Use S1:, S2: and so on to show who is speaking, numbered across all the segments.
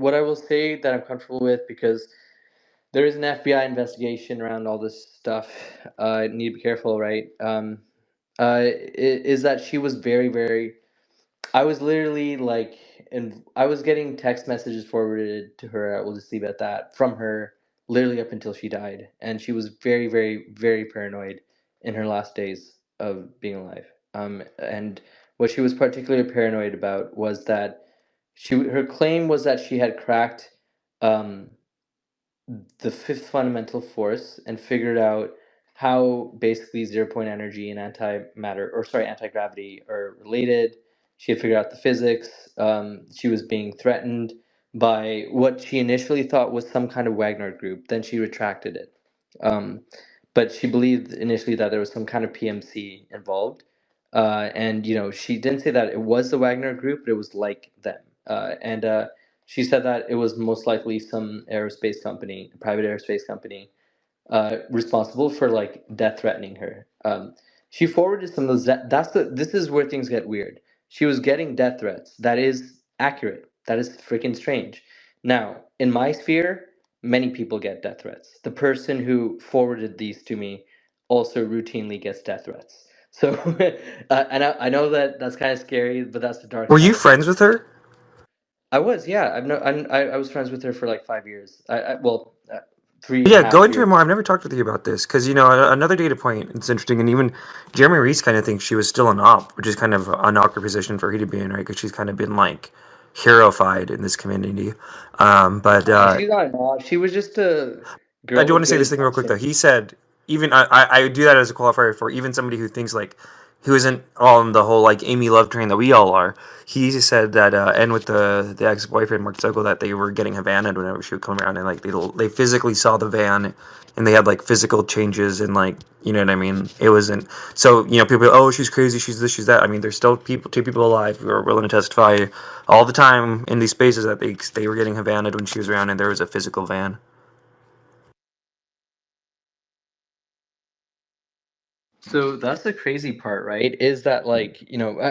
S1: what I will say that I'm comfortable with, because there is an FBI investigation around all this stuff. I need to be careful, right? Is that she was very, very. I was literally like, and I was getting text messages forwarded to her. I will just leave it at that, from her, literally up until she died, and she was very, very, very paranoid in her last days of being alive. And what she was particularly paranoid about was that her claim was that she had cracked um, the fifth fundamental force and figured out how basically zero point energy and antimatter, or sorry, anti-gravity are related. She had figured out the physics. She was being threatened by what she initially thought was some kind of Wagner group. Then she retracted it. Um, but she believed initially that there was some kind of PMC involved. And, she didn't say that it was the Wagner group, but it was like them. And She said that it was most likely some aerospace company, private aerospace company, responsible for like death threatening her. She forwarded some of those. This is where things get weird. She was getting death threats. That is accurate. That is freaking strange. Now, in my sphere, many people get death threats. The person who forwarded these to me also routinely gets death threats. So, and I know that that's kind of scary, but that's the dark
S2: Were you
S1: side of
S2: friends
S1: it.
S2: with her?
S1: I was, yeah. I was friends with her for like 5 years. Well, three and a
S2: Yeah, go
S1: half
S2: into it
S1: years.
S2: more. I've never talked with you about this because another data point. It's interesting, and even Jeremy Reese kind of thinks she was still an op, which is kind of an awkward position for her to be in, right? Because she's kind of been like heroified in this community. But
S1: She's not an off. She was just a
S2: I
S1: girl
S2: do want
S1: with
S2: to say
S1: good
S2: this thing real quick though.
S1: intentions.
S2: He said even I do that as a qualifier for even somebody who thinks like who isn't on the whole like Amy Love train that we all are. He said that and with the ex boyfriend Mark Sokol that they were getting Havana whenever she would come around and like they physically saw the van and they had like physical changes and like you know what I mean. It wasn't so people oh she's crazy she's this she's that. I mean there's still two people alive who are willing to testify all the time in these spaces that they were getting Havana when she was around and there was a physical van.
S1: So that's the crazy part, right? Is that like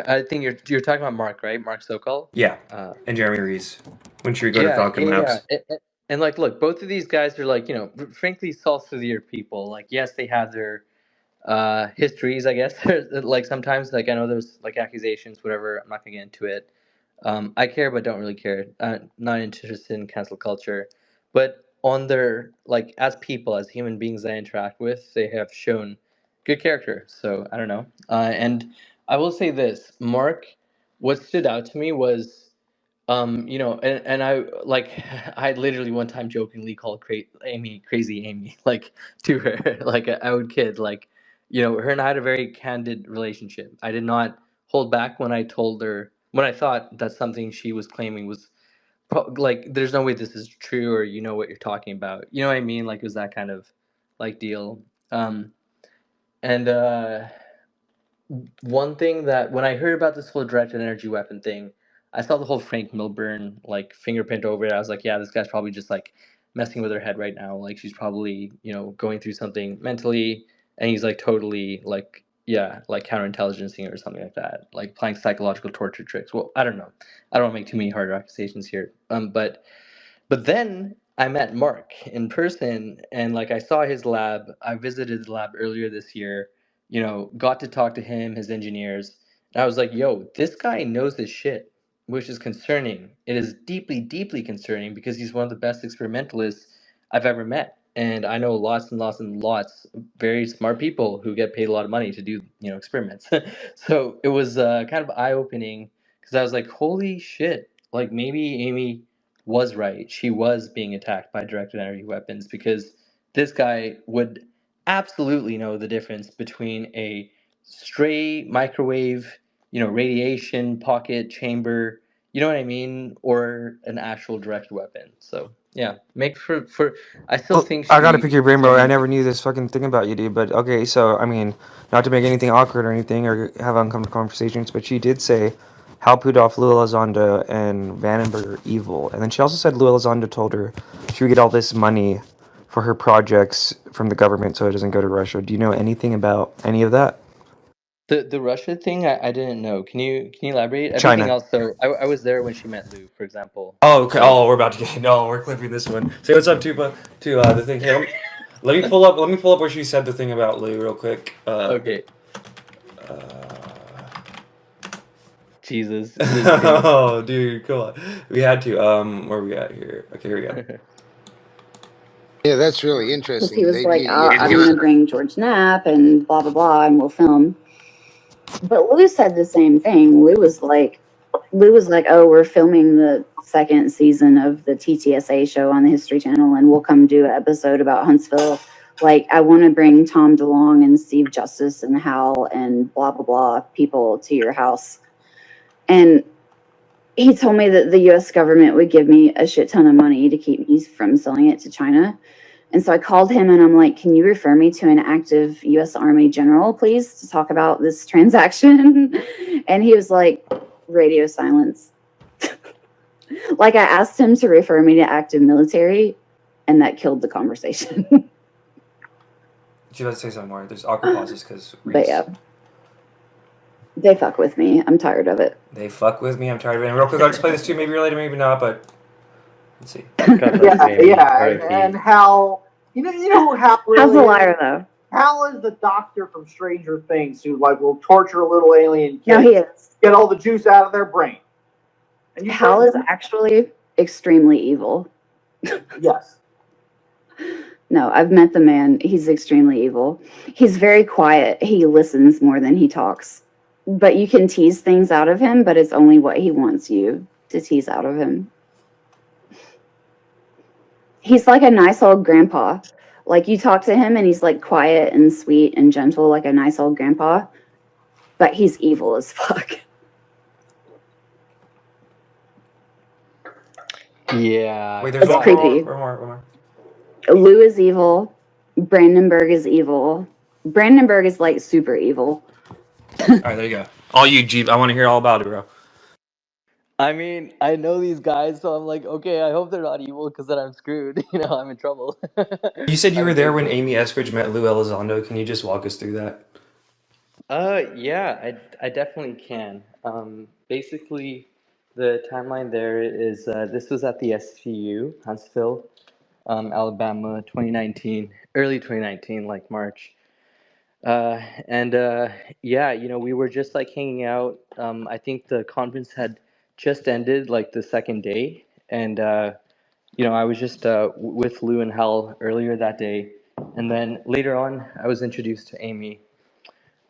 S1: I think you're talking about Mark, right? Mark Sokol.
S2: Yeah,
S1: Uh,
S2: and Jeremy Reese when she would go to
S1: yeah,
S2: Falcon
S1: yeah, yeah.
S2: Labs.
S1: And like, look, both of these guys are like frankly, salts of the earth people. Like, yes, they have their histories, I guess. Like sometimes, like I know there's like accusations, whatever. I'm not gonna get into it. I care, but don't really care. Not interested in cancel culture, but on their like as people, as human beings I interact with, they have shown good character. So I don't know. And I will say this, Mark. What stood out to me was, and I like, I literally one time jokingly called Amy crazy Amy, like to her, like I would kid, like, her and I had a very candid relationship. I did not hold back when I told her when I thought that something she was claiming was like, there's no way this is true, or what you're talking about. You know what I mean? Like it was that kind of like deal. Um, and One thing that when I heard about this whole directed energy weapon thing, I saw the whole Frank Milburn like fingerprint over it. I was like, yeah, this guy's probably just like messing with her head right now. Like she's probably going through something mentally, and he's like totally like, yeah, like counterintelligencing or something like that, like playing psychological torture tricks. Well, I don't know. I don't want to make too many hard accusations here. But then I met Mark in person, and like I saw his lab. I visited the lab earlier this year, got to talk to him, his engineers. And I was like, yo, this guy knows his shit, which is concerning. It is deeply, deeply concerning because he's one of the best experimentalists I've ever met. And I know lots and lots and lots of very smart people who get paid a lot of money to do, experiments. So it was kind of eye opening because I was like, holy shit, like maybe Amy was right. She was being attacked by directed energy weapons because this guy would absolutely know the difference between a stray microwave, radiation pocket chamber, you know what I mean, or an actual direct weapon. So yeah, make for. I still
S2: Well,
S1: think
S2: I gotta
S1: she
S2: pick your
S1: she's
S2: brain, bro. I
S1: standing.
S2: never knew this fucking thing about you, dude. But okay, so I mean, not to make anything awkward or anything or have uncomfortable conversations, but she did say how Puthoff, Lue Elizondo, and Vandenberg are evil. And then she also said Lue Elizondo told her she would get all this money for her projects from the government so it doesn't go to Russia. Do you know anything about any of that?
S1: The Russia thing, I didn't know. Can you elaborate? Everything
S2: China.
S1: else, so I was there when she met Lou, for example.
S2: Oh, okay.
S1: So
S2: Oh, we're about to get. No, we're clipping this one. Say what's up, Tupa. To the thing here. Let me pull up. Let me pull up where she said the thing about Lou real quick.
S1: okay,
S2: Uh,
S1: Jesus, this is crazy.
S2: oh, dude, come on. We had to. Where are we at here? Okay, here we go.
S3: Yeah, that's really interesting.
S4: He was like, I'm going to bring George Knapp and blah, blah, blah, and we'll film. But Lou said the same thing. Lou was like, oh, we're filming the second season of the TTSA show on the History Channel, and we'll come do an episode about Huntsville. Like, I want to bring Tom DeLonge and Steve Justice and Hal and blah, blah, blah people to your house. And he told me that the U.S. government would give me a shit ton of money to keep me from selling it to China. And so I called him and I'm like, can you refer me to an active U.S. Army general, please, to talk about this transaction? And he was like, radio silence. Like, I asked him to refer me to active military, and that killed the conversation.
S2: She about to say something more. There's awkward pauses because.
S4: But yeah, they fuck with me. I'm tired of it.
S2: They fuck with me. I'm tired of it. And real quick, I'll just play this too. Maybe related, maybe not. But let's see.
S5: And Hal, you know who Hal really
S4: How's a liar though?
S5: Hal is the doctor from Stranger Things who like will torture little alien kids.
S4: No, he is.
S5: Get all the juice out of their brain.
S4: And Hal is actually extremely evil.
S5: Yes.
S4: No, I've met the man. He's extremely evil. He's very quiet. He listens more than he talks. But you can tease things out of him, but it's only what he wants you to tease out of him. He's like a nice old grandpa. Like, you talk to him and he's like quiet and sweet and gentle, like a nice old grandpa. But he's evil as fuck.
S1: Yeah.
S2: Wait, there's
S4: It's creepy.
S2: One more.
S4: Lue is evil. Brandenburg is evil. Brandenburg is like super evil.
S2: All right, there you go. All you, Jeep. I want to hear all about it, bro.
S1: I mean, I know these guys, so I'm like, okay, I hope they're not evil, because then I'm screwed. You know, I'm in trouble.
S2: You said you were
S1: I'm
S2: there when
S1: thinking.
S2: Amy Eskridge met Lue Elizondo. Can you just walk us through that?
S1: Yeah, I definitely can. Basically, the timeline there is this was at the SVU, Huntsville, Alabama, 2019, early 2019, like March. And yeah, you know, we were just like hanging out. I think the conference had just ended, like the second day, and you know, I was just with Lou and Hal earlier that day, and then later on, I was introduced to Amy.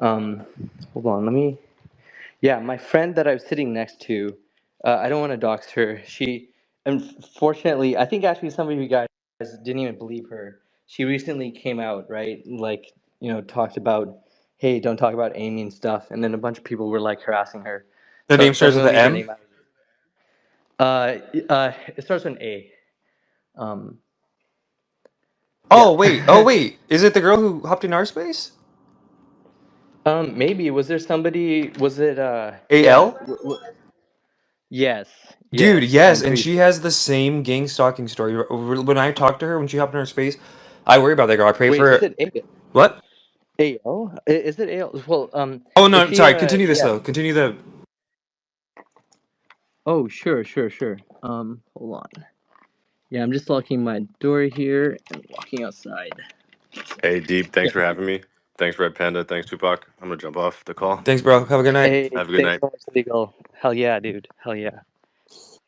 S1: Um, hold on, let me. Yeah, my friend that I was sitting next to, I don't want to dox her. She, unfortunately, I think actually some of you guys didn't even believe her. She recently came out, right? Like, you know, talked about, hey, don't talk about Amy and stuff. And then a bunch of people were like harassing her.
S2: The
S1: So,
S2: name
S1: so I'm
S2: starts
S1: going
S2: with
S1: to
S2: the
S1: leave her
S2: M.
S1: name out. It starts with an A. Um,
S2: Oh
S1: yeah.
S2: wait. Oh wait. Is it the girl who hopped in our space?
S1: Maybe, was there somebody, was it, yeah.
S2: AL?
S1: Yes,
S2: Dude,
S1: yes,
S2: yes,
S1: I'm
S2: and
S1: pretty
S2: she
S1: sure.
S2: has the same gang stalking story. When I talked to her when she hopped in our space, I worry about that girl. I pray
S1: Wait,
S2: for
S1: is
S2: her.
S1: it A?
S2: What?
S1: AL? Is it AL? Well,
S2: Oh
S1: if
S2: no,
S1: she,
S2: sorry. Continue this
S1: yeah.
S2: though. Continue the.
S1: Oh, sure, sure, sure. Hold on. Yeah, I'm just locking my door here and walking outside.
S6: Hey, Deep, thanks
S1: Yeah.
S6: for having me. Thanks, Red Panda. Thanks, Tupac. I'm gonna jump off the call.
S2: Thanks, bro. Have a good night.
S1: Hey,
S6: Have a good
S1: thanks
S6: night.
S1: so much, Legal. Hell yeah, dude. Hell yeah.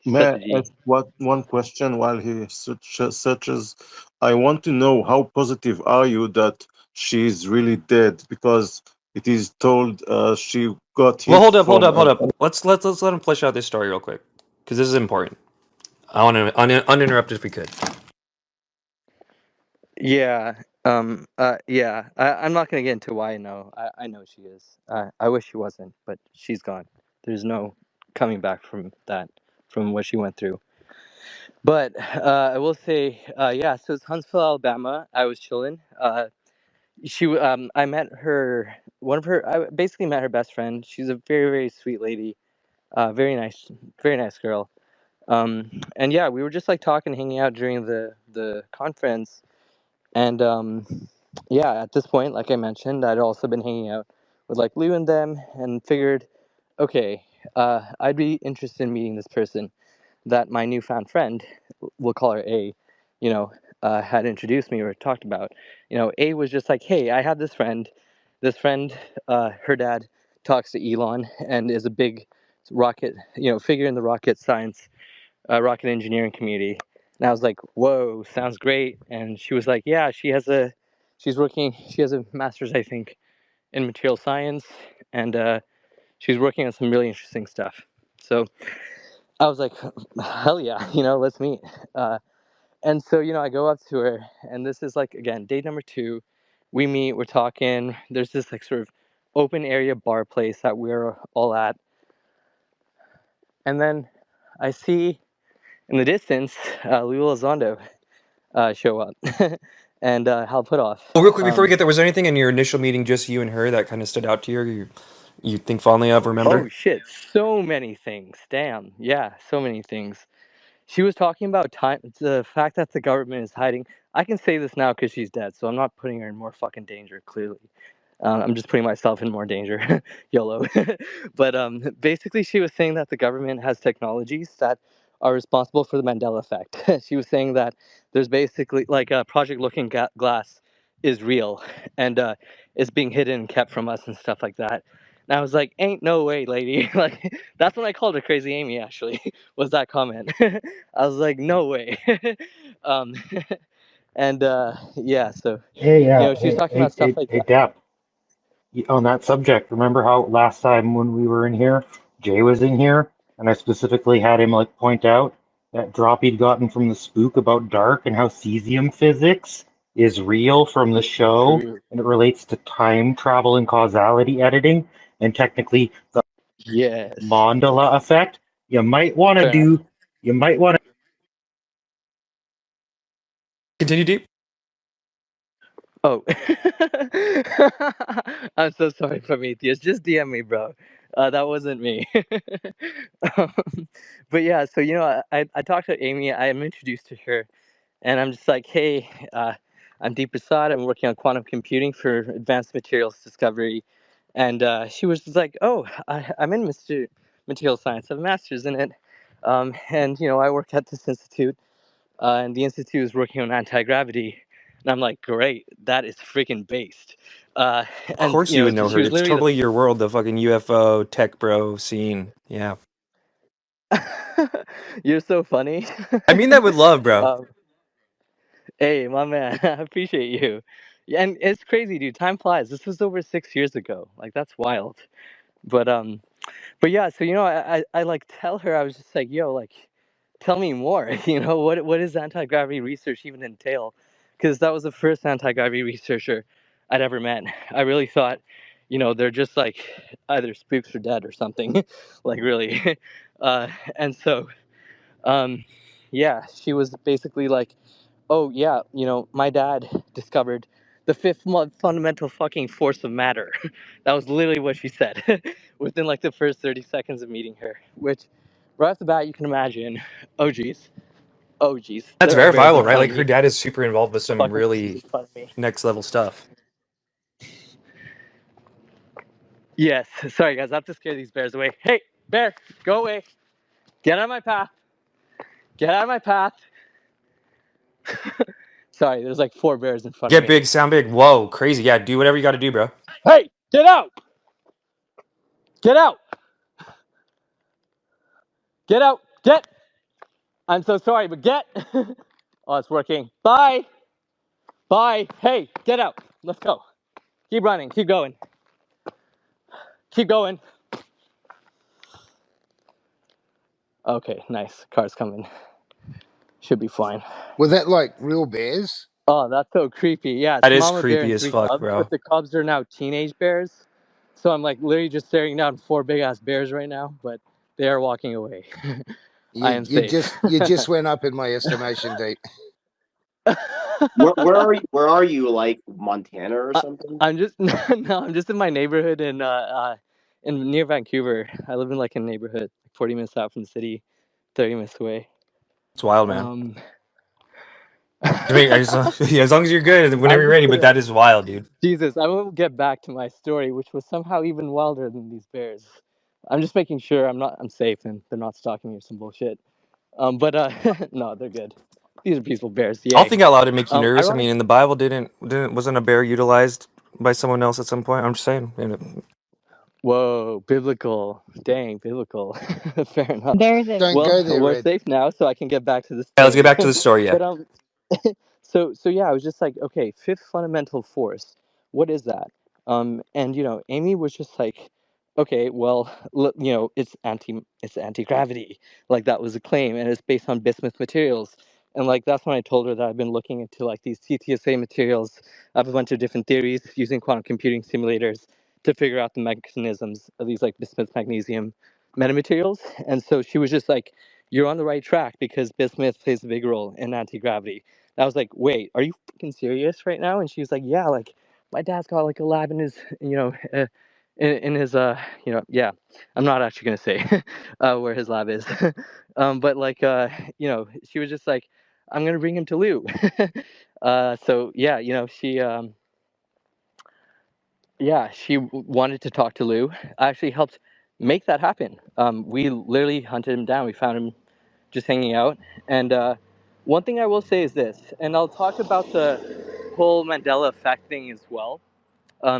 S7: May
S1: Such
S7: I
S1: a G.
S7: ask one question while he searches? I want to know how positive are you that she's really dead, because it is told she got
S2: Well,
S7: hit
S2: hold
S7: from.
S2: up. Let's let him flesh out this story real quick, because this is important. I want to uninterrupted if we could.
S1: Yeah. Yeah. I'm not gonna get into why I know. I know she is. I wish she wasn't, but she's gone. There's no coming back from that, from what she went through. But I will say, yeah. So it's Huntsville, Alabama. I was chilling. I met her. One of her. I basically met her best friend. She's a very, very sweet lady. Very nice girl. And yeah, we were just like talking, hanging out during the conference. And yeah, at this point, like I mentioned, I'd also been hanging out with like Lue and them, and figured, okay, I'd be interested in meeting this person that my newfound friend, we'll call her A, had introduced me or talked about. A was just like, hey, I have this friend. This friend, her dad talks to Elon and is a big rocket, figure in the rocket science, rocket engineering community. And I was like, whoa, sounds great. And she was like, yeah, she has a master's, I think, in material science, and she's working on some really interesting stuff. So I was like, hell yeah, let's meet. And so, I go up to her, and this is like, again, date number 2. We meet, we're talking. There's this like sort of open area bar place that we're all at. And then I see in the distance, Lue Elizondo show up and Hal Puthoff.
S2: Oh, real quick before we get there, was there anything in your initial meeting, just you and her, that kind of stood out to you? Or you think fondly of, remember?
S1: Oh shit, so many things. Damn. Yeah, so many things. She was talking about time, the fact that the government is hiding. I can say this now because she's dead, so I'm not putting her in more fucking danger, clearly. I'm just putting myself in more danger. YOLO. But basically, she was saying that the government has technologies that are responsible for the Mandela effect. She was saying that there's basically like a Project Looking Glass is real and it's being hidden and kept from us and stuff like that. And I was like, ain't no way, lady. Like, that's when I called her Crazy Amy, actually, was that comment. I was like, no way. um, and yeah, so,
S8: Hey,
S1: she was talking about stuff like
S8: hey,
S1: that.
S8: Dap. On that subject, remember how last time when we were in here, Jay was in here, and I specifically had him like point out that drop he'd gotten from the spook about dark and how cesium physics is real from the show,
S1: True.
S8: and it relates to time travel and causality editing, and technically the
S1: Yes.
S8: mandala effect. You might want to
S1: Fair enough.
S8: do. You might want to.
S2: Continue, Deep.
S1: Oh. I'm so sorry, Prometheus. Just DM me, bro. That wasn't me. um, but yeah, so, I talked to Amy. I am introduced to her, and I'm just like, hey, I'm Deep Prasad. I'm working on quantum computing for advanced materials discovery. And she was just like, oh, I'm in material science. I have a master's in it. And, I work at this institute. And the institute is working on anti-gravity, and I'm like, great, that is freaking based. Uh,
S2: Of
S1: and
S2: course you would know
S1: she
S2: her.
S1: was
S2: It's
S1: literally
S2: totally your world, the fucking UFO tech bro scene. Yeah.
S1: the. You're so funny.
S2: I mean that with love, bro.
S1: um, hey, my man, I appreciate you. Yeah, and it's crazy, dude. Time flies. This was over 6 years ago. Like, that's wild. But but yeah. So I like tell her, I was just like, yo, like, tell me more. What does anti-gravity research even entail? Because that was the first anti-gravity researcher I'd ever met. I really thought, they're just like either spooks or dead or something. Like, really. And so yeah, she was basically like, oh yeah, my dad discovered the fifth fundamental fucking force of matter. That was literally what she said within like the first 30 seconds of meeting her, which right off the bat you can imagine, oh geez, oh geez,
S2: That's
S1: there are bears in
S2: verifiable, right?
S1: front of
S2: Like her
S1: me.
S2: dad is super involved with some
S1: Fucking bears in
S2: really
S1: front of me.
S2: next level stuff.
S1: Yes, sorry guys, I have to scare these bears away. Hey, bear, go away. Get out of my path. Get out of my path. Sorry, there's like 4 bears in front of
S2: Get
S1: me.
S2: big, sound big. Whoa, crazy. Yeah, do whatever you got to do, bro.
S1: Hey, get out! Get out! Get out! Get! I'm so sorry, but get! Oh, it's working. Bye! Bye! Hey, get out! Let's go. Keep running. Keep going. Keep going. Okay, nice. Car's coming. Should be fine.
S3: Were that like real bears?
S1: Oh, that's so creepy. Yeah, it's
S2: That is
S1: mama bear
S2: creepy
S1: and
S2: as
S1: 3
S2: fuck,
S1: cubs,
S2: bro.
S1: but the cubs are now teenage bears. So I'm like literally just staring down 4 big ass bears right now, but they are walking away. I
S3: You
S1: am
S3: you
S1: safe.
S3: just you just went up in my estimation, Deep.
S9: Where are you? Like Montana or something?
S1: I'm just no, I'm just in my neighborhood in near Vancouver. I live in like a neighborhood 40 minutes out from the city, 30 minutes away.
S2: It's wild, man.
S1: Um,
S2: as long as you're good, whenever
S1: I'm
S2: you're
S1: just
S2: ready. But
S1: gonna.
S2: that is wild, dude.
S1: Jesus, I will get back to my story, which was somehow even wilder than these bears. I'm just making sure I'm safe and they're not stalking me or some bullshit. But no, they're good. These are peaceful bears.
S2: I'll
S1: Yay.
S2: think out loud to make you nervous. I
S1: Ironic.
S2: mean, in the Bible, wasn't a bear utilized by someone else at some point? I'm just saying.
S1: Whoa, biblical. Dang, biblical. Fair enough.
S4: Bears are
S3: Don't
S1: Well,
S3: go there,
S1: we're
S3: Red.
S1: safe now, so I can get back to the
S2: Yeah, let's get
S1: story.
S2: back to the story. Yeah.
S1: But so yeah, I was just like, okay, fifth fundamental force. What is that? And Amy was just like, okay, well, it's anti-gravity. Like that was a claim, and it's based on bismuth materials. And like that's when I told her that I've been looking into like these TTSA materials. I have a bunch of different theories using quantum computing simulators to figure out the mechanisms of these like bismuth magnesium metamaterials. And so she was just like, you're on the right track because bismuth plays a big role in anti-gravity. I was like, wait, are you fucking serious right now? And she was like, yeah, like my dad's got like a lab in his, in his, yeah, I'm not actually going to say where his lab is. But like, she was just like, I'm going to bring him to Lue. So yeah, she wanted to talk to Lue. I actually helped make that happen. We literally hunted him down. We found him just hanging out. And one thing I will say is this, and I'll talk about the whole Mandela effect thing as well,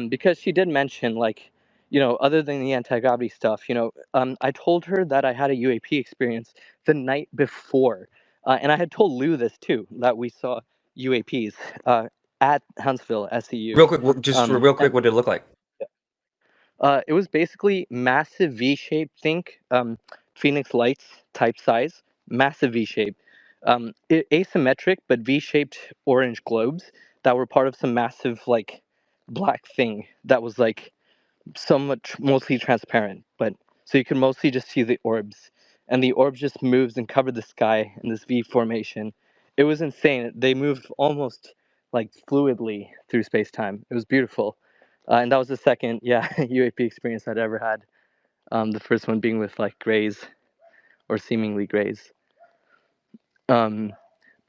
S1: because she did mention, like, other than the anti-gravity stuff, I told her that I had a UAP experience the night before. And I had told Lou this too, that we saw UAPs at Huntsville SEU.
S2: Real quick, just real quick,
S1: And
S2: what did it look like?
S1: it was basically massive V-shape, think Phoenix Lights type size, massive V-shape. Asymmetric, but V-shaped orange globes that were part of some massive, like, black thing that was, like, somewhat mostly transparent. But so you could mostly just see the orbs. And the orb just moves and covered the sky in this V formation. It was insane. They moved almost, like, fluidly through space-time. It was beautiful. And that was the second, UAP experience I'd ever had. The first one being with like grays or seemingly grays. But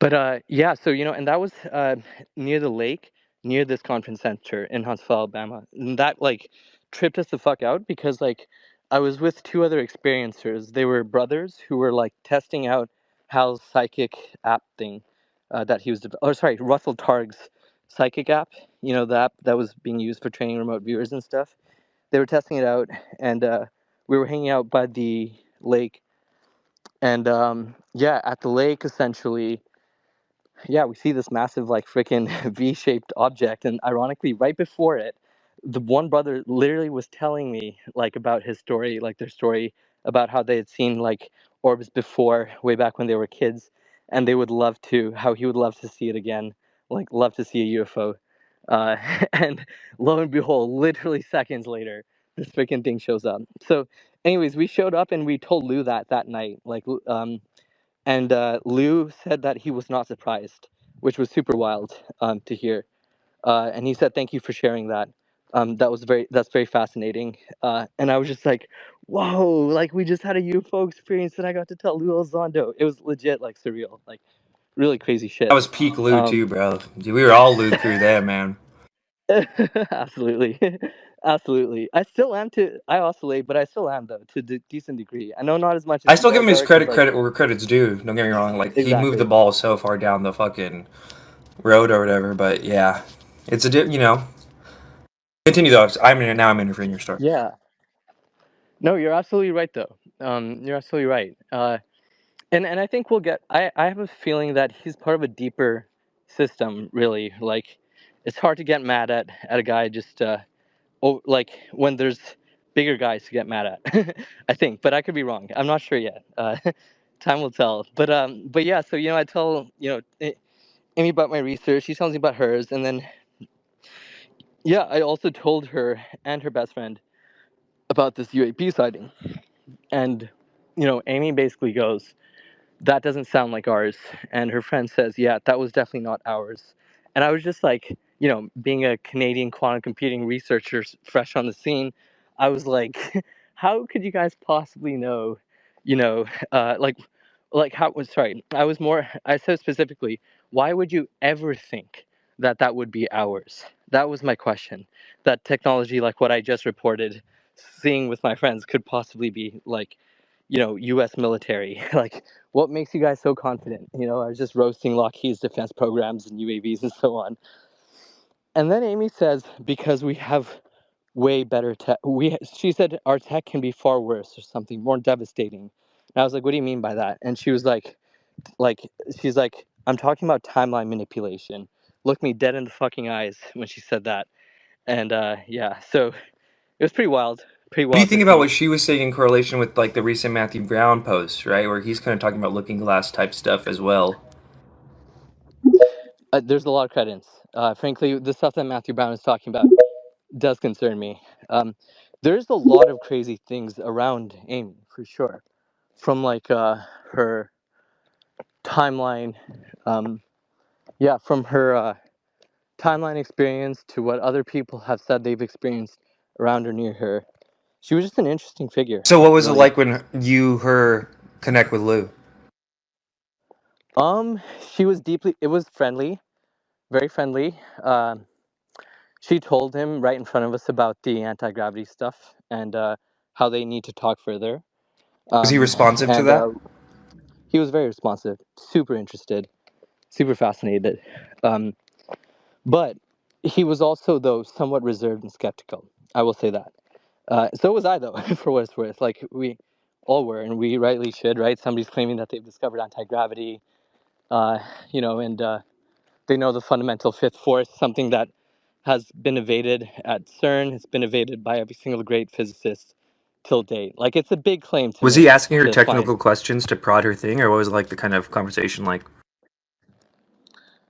S1: so and that was near the lake, near this conference center in Huntsville, Alabama. And that like tripped us the fuck out because like I was with two other experiencers. They were brothers who were like testing out Hal's psychic app thing that he was, Russell Targ's psychic app. The app that was being used for training remote viewers and stuff. They were testing it out, and we were hanging out by the lake. And at the lake, essentially, we see this massive, like, freaking V-shaped object. And ironically, right before it, the one brother literally was telling me, like, about his story, like their story about how they had seen, like, orbs before, way back when they were kids, and how he would love to see it again, like, love to see a UFO. Uh, and lo and behold, literally seconds later, this freaking thing shows up. So, anyways, we showed up and we told Lou that night, like, and Lou said that he was not surprised, which was super wild to hear. And he said, "Thank you for sharing that. That's very fascinating." And I was just like, "Whoa! Like we just had a UFO experience, and I got to tell Lue Elizondo. It was legit, like surreal, like really crazy
S2: That
S1: shit."
S2: was peak Lou too, bro. Dude, we were all Lou crew there, man.
S1: Absolutely, absolutely. I oscillate, but I still am though to a decent degree. I know not as much
S2: I
S1: as you
S2: still give
S1: guys
S2: him his
S1: are, because like
S2: credit where credit's due. Don't get me wrong. Like he moved the
S1: exactly.
S2: ball so far down the fucking road or whatever. But yeah, it's Continue though. I'm interfering in your story.
S1: Yeah. No, you're absolutely right though. You're absolutely right. And I think we'll get. I have a feeling that he's part of a deeper system. Really, like it's hard to get mad at a guy just like when there's bigger guys to get mad at. I think, but I could be wrong. I'm not sure yet. Time will tell. But yeah. So I tell Amy about my research. She tells me about hers, and then I also told her and her best friend about this UAP sighting, and Amy basically goes, that doesn't sound like ours. And her friend says, yeah, that was definitely not ours. And I was just like, being a Canadian quantum computing researcher fresh on the scene, I was like, how could you guys possibly know, like, like how was sorry, I said specifically, why would you ever think that that would be ours? That was my question. That technology, like what I just reported, seeing with my friends, could possibly be like, US military. Like, what makes you guys so confident? I was just roasting Lockheed's defense programs and UAVs and so on. And then Amy says, because we have way better tech. She said our tech can be far worse or something more devastating. And I was like, what do you mean by that? And she was like, she's like, I'm talking about timeline manipulation. Looked me dead in the fucking eyes when she said that. And yeah, so it was pretty wild. Pretty
S2: What do you
S1: wild to
S2: think about what
S1: see.
S2: she was saying in correlation with like the recent Matthew Brown post, right, where he's kind of talking about looking glass type stuff as well?
S1: There's a lot of credence. Frankly, the stuff that Matthew Brown is talking about does concern me. There's a lot of crazy things around Amy, for sure. From like her timeline, from her timeline experience to what other people have said they've experienced around or near her. She was just an interesting figure,
S2: So what was it
S1: really.
S2: like when her connect with Lue?
S1: She was it was friendly, very friendly. She told him right in front of us about the anti-gravity stuff and how they need to talk further.
S2: Was he responsive to
S1: And
S2: that?
S1: he was very responsive, super interested, super fascinated. Um, but he was also, though, somewhat reserved and skeptical. I will say that. So was I, though, for what it's worth. Like, we all were, and we rightly should, right? Somebody's claiming that they've discovered anti-gravity, and they know the fundamental fifth force, something that has been evaded at CERN. It's been evaded by every single great physicist till date. Like, it's a big claim to
S2: Was he
S1: make,
S2: asking her
S1: to find.
S2: technical questions to prod her thing, or what was like the kind of conversation like?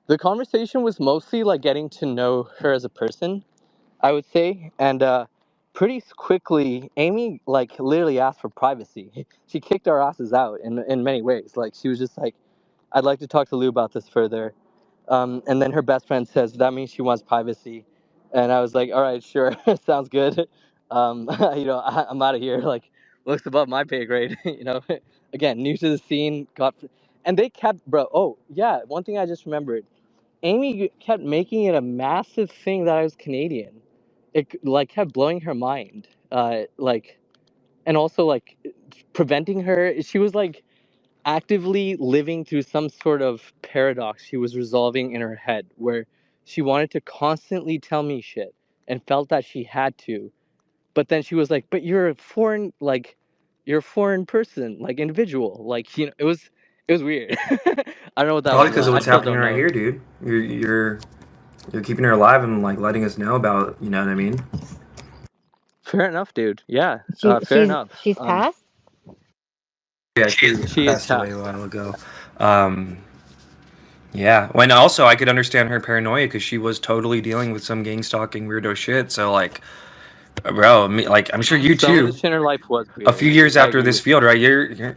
S1: The conversation was mostly like getting to know her as a person, I would say, and pretty quickly, Amy like literally asked for privacy. She kicked our asses out in many ways. Like she was just like, "I'd like to talk to Lue about this further," and then her best friend says that means she wants privacy, and I was like, "All right, sure, sounds good." I'm out of here. Like looks above my pay grade. Again, new to the scene, and they kept, bro. Oh yeah, one thing I just remembered. Amy kept making it a massive thing that I was Canadian. It like kept blowing her mind. And also like preventing her. She was like actively living through some sort of paradox she was resolving in her head, where she wanted to constantly tell me shit and felt that she had to. But then she was like, "But you're a foreign person, like individual." Like it was weird. I don't know what that
S2: Probably
S1: was
S2: because of
S1: about. I
S2: what's
S1: still
S2: happening
S1: don't
S2: right
S1: know.
S2: here, dude. You're keeping her alive and like letting us know about, you know what I mean?
S1: Fair enough, dude. Yeah,
S10: She
S1: fair
S10: she's
S1: enough.
S10: she's passed.
S2: Yeah, she
S1: She is
S2: passed away a
S1: passed.
S2: while ago. Um, yeah. When also I could understand her paranoia because she was totally dealing with some gang stalking weirdo shit. So like, bro, like I'm sure you
S1: Some of the
S2: too.
S1: shit in her life was
S2: A few
S1: weird.
S2: years
S1: I
S2: after
S1: agree
S2: this
S1: with you.
S2: field, right?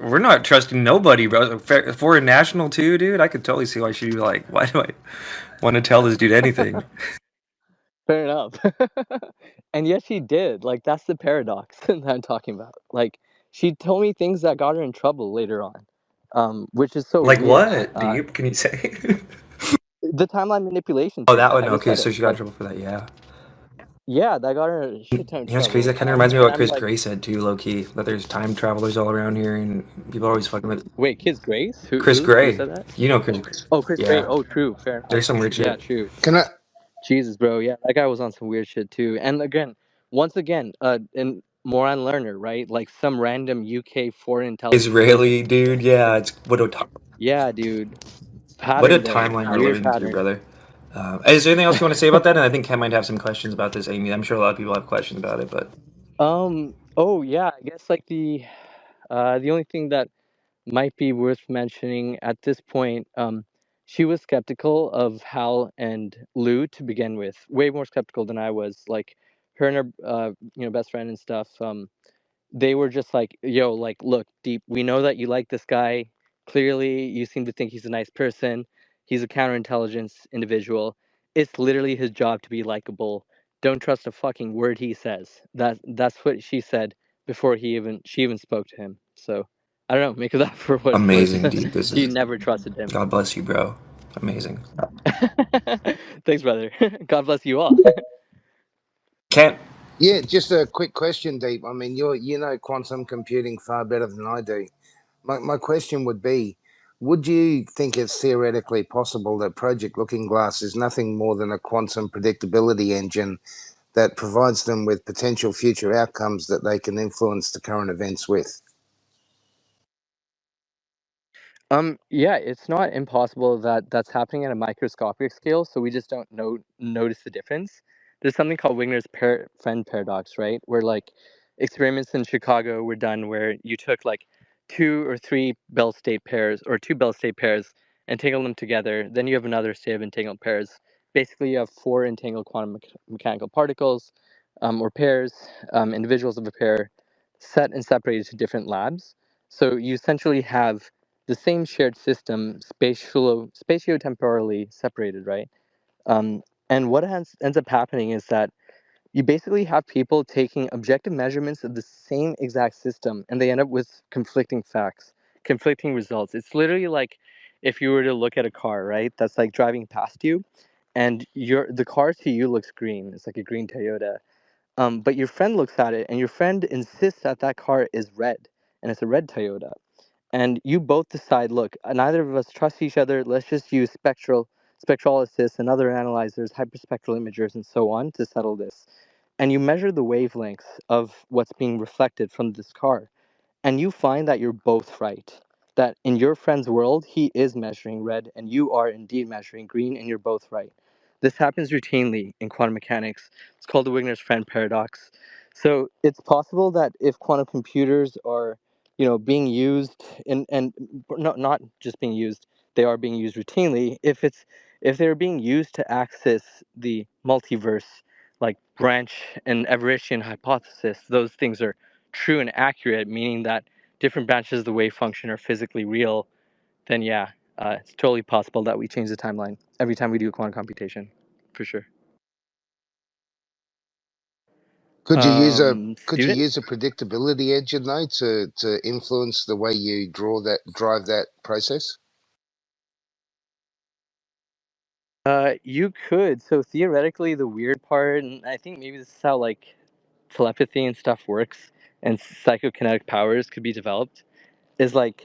S2: We're not trusting nobody, bro. Foreign national too, dude. I could totally see why she'd be like, why do I want to tell this dude anything?
S1: Fair enough. And yet she did. Like that's the paradox that I'm talking about. Like she told me things that got her in trouble later on, which is so
S2: Like
S1: weird.
S2: what, dude? Can you say?
S1: The timeline manipulation
S2: Oh,
S1: thing.
S2: that one.
S1: I just
S2: Okay,
S1: said
S2: so
S1: it.
S2: she got in
S1: Like
S2: trouble for that. Yeah.
S1: yeah, that got her in a shit ton of
S2: Yeah, it's crazy.
S1: trouble.
S2: That kind of reminds me of
S1: And
S2: what
S1: I'm
S2: Chris
S1: like,
S2: Gray said too, low key. That there's time travelers all around here, and people are always fucking with
S1: wait, Kids Grace? Who
S2: Chris
S1: who who
S2: Gray.
S1: said that?
S2: You know Chris?
S1: Oh, Chris Gray.
S2: Yeah,
S1: Oh, true. Fair enough.
S2: there's some weird
S1: Yeah,
S2: shit.
S1: true.
S3: Can I?
S1: Jesus, bro. Yeah, that guy was on some weird shit too. And again, once again, and moron learner, right? Like some random UK foreign intelligence
S2: Israeli
S1: agent.
S2: dude. Yeah, it's
S1: Yeah, dude.
S2: what a
S1: Pattern there.
S2: timeline we're
S1: Weird
S2: living through,
S1: pattern.
S2: brother. Is there anything else you want to say about that? And I think Ken might have some questions about this, Amy. I'm sure a lot of people have questions about it, but
S1: Oh yeah, I guess like the only thing that might be worth mentioning at this point, she was skeptical of Hal and Lou to begin with. Way more skeptical than I was. Like her and her best friend and stuff. They were just like, yo, like, look, Deep, we know that you like this guy. Clearly, you seem to think he's a nice person. He's a counterintelligence individual. It's literally his job to be likable. Don't trust a fucking word he says. That's what she said before she even spoke to him. So I don't know. Make of that for what it's worth.
S2: Amazing, Deep. This
S1: He
S2: is
S1: never trusted him.
S2: God bless you, bro. Amazing.
S1: Thanks, brother. God bless you all.
S2: Can't.
S3: Yeah, just a quick question, Deep. I mean, you know quantum computing far better than I do. My question would be, would you think it's theoretically possible that Project Looking Glass is nothing more than a quantum predictability engine that provides them with potential future outcomes that they can influence the current events with?
S1: Yeah, it's not impossible that that's happening at a microscopic scale, so we just don't notice the difference. There's something called Wigner's friend paradox, right? Where like experiments in Chicago were done where you took like two or three Bell state pairs or two Bell state pairs, entangled them together. Then you have another state of entangled pairs. Basically, you have four entangled quantum mechanical particles or pairs, individuals of a pair, set and separated to different labs. So you essentially have the same shared system spatiotemporally separated, right? And what ends up happening is that you basically have people taking objective measurements of the same exact system, and they end up with conflicting facts, conflicting results. It's literally like if you were to look at a car, right? That's like driving past you, and the car to you looks green. It's like a green Toyota. But your friend looks at it, and your friend insists that that car is red, and it's a red Toyota, and you both decide, look, neither of us trust each other. Let's just use spectrolysis and other analyzers, hyperspectral imagers, and so on to settle this. And you measure the wavelengths of what's being reflected from this car, and you find that you're both right. That in your friend's world, he is measuring red, and you are indeed measuring green, and you're both right. This happens routinely in quantum mechanics. It's called the Wigner's friend paradox. So it's possible that if quantum computers are, being used and not just being used, they are being used routinely. If they're being used to access the multiverse, like branch and Everettian hypothesis, those things are true and accurate, meaning that different branches of the wave function are physically real, then yeah, it's totally possible that we change the timeline every time we do a quantum computation, for sure.
S3: Could you use a
S1: Student?
S3: predictability engine though to influence the way you drive that process?
S1: You could. So theoretically, the weird part, and I think maybe this is how like telepathy and stuff works, and psychokinetic powers could be developed, is like